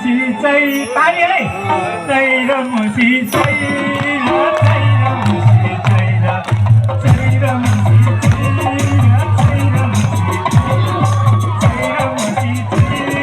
मुसी चाहिँ ताली है चाहिँ र मुसी चाहिँ र चाहिँ र मुसी चाहिँ र चाहिँ र मुसी चाहिँ र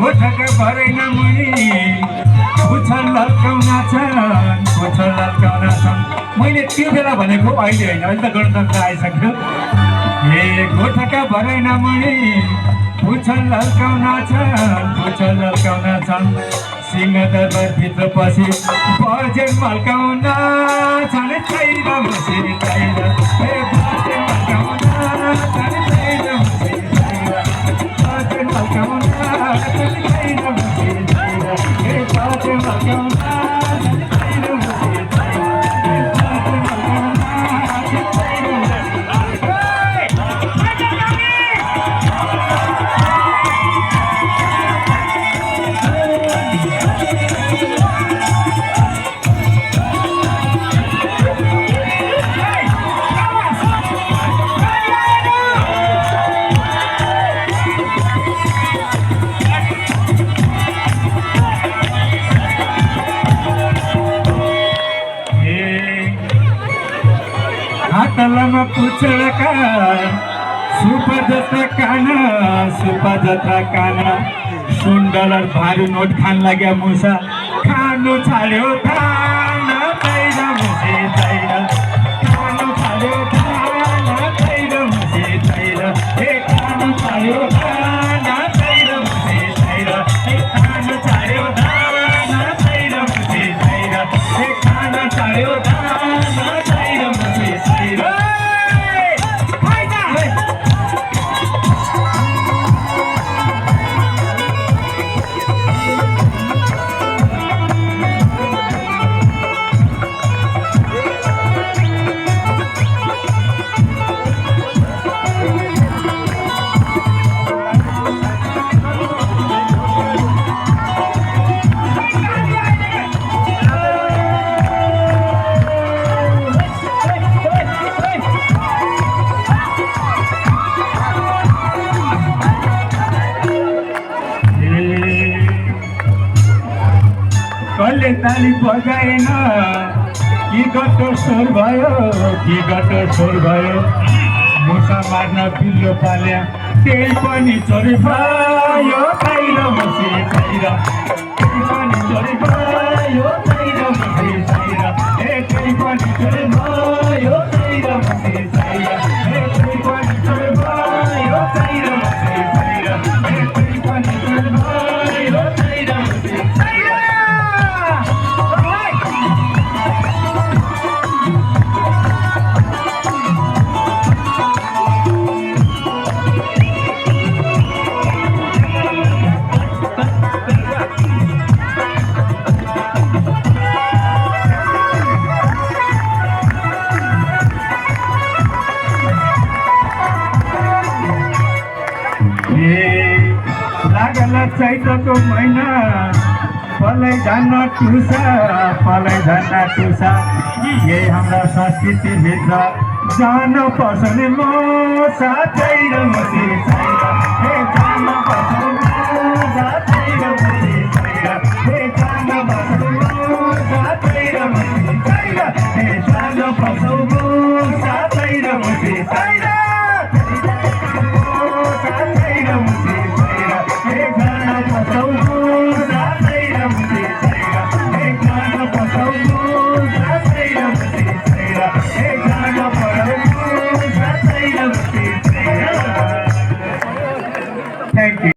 गोठका भरेन मुनि पुछल लड्काउना छन् मैले त्यो बेला भनेको अहिले होइन, अहिले त गणतन्त्र आइसक्यो। हे गोठका भरेन मुनि पुछल लड्काउना छन् सिंहदरबारभित्र पसी बजेट मल्काउन छन् छैन मुसी छैन हे बजेट मल्काउन छन् छैन मुसी छैन बजेट मल्काउन छन् छैन मुसी छैन हे बजेट मल्काउन छन् छैन मुसी छैन हे बजेट मल्काउन छन् छैन हातलमा पुछडका सुपर जत्रा काना सुन्डलर भारू नोट खान लाग्या मुसा खानु छाड्यो धान तैर मुसी तैर खानु छाड्यो धान तैर मुसी तैर हे खानु छाड्यो धान तैर मुसी तैर हे खानु छाड्यो धान तैर मुसी तैर हे खानु छाड्यो धान तैर मुसी तैर कसले ताली बजाएन कि गट्टो स्वर भयो मुसा मार्न बिल्लो पाल्या त्यही पनि चोरी भयो तैर मुसी तैर त्यही पनि चोरी भयो तैर मुसी तैर हे त्यही पनि चोरी भयो तैर मुसी तैर हे त्यही पनि चोरी भयो तैर मुसी तैर हे त्यही पनि चोरी भयो तैर मुसी तैर लागल चैतको महिना पलै जान्न टुसा यही हाम्रा संस्कृतिभित्र जान पर्छ नि मोसा छैन मुसी छैन हे जान पर्छ मोसा छैन मुसी छैन हे जान पर्छ मोसा छैन मुसी छैन हे जान पर्छ मोसा छैन मुसी छैन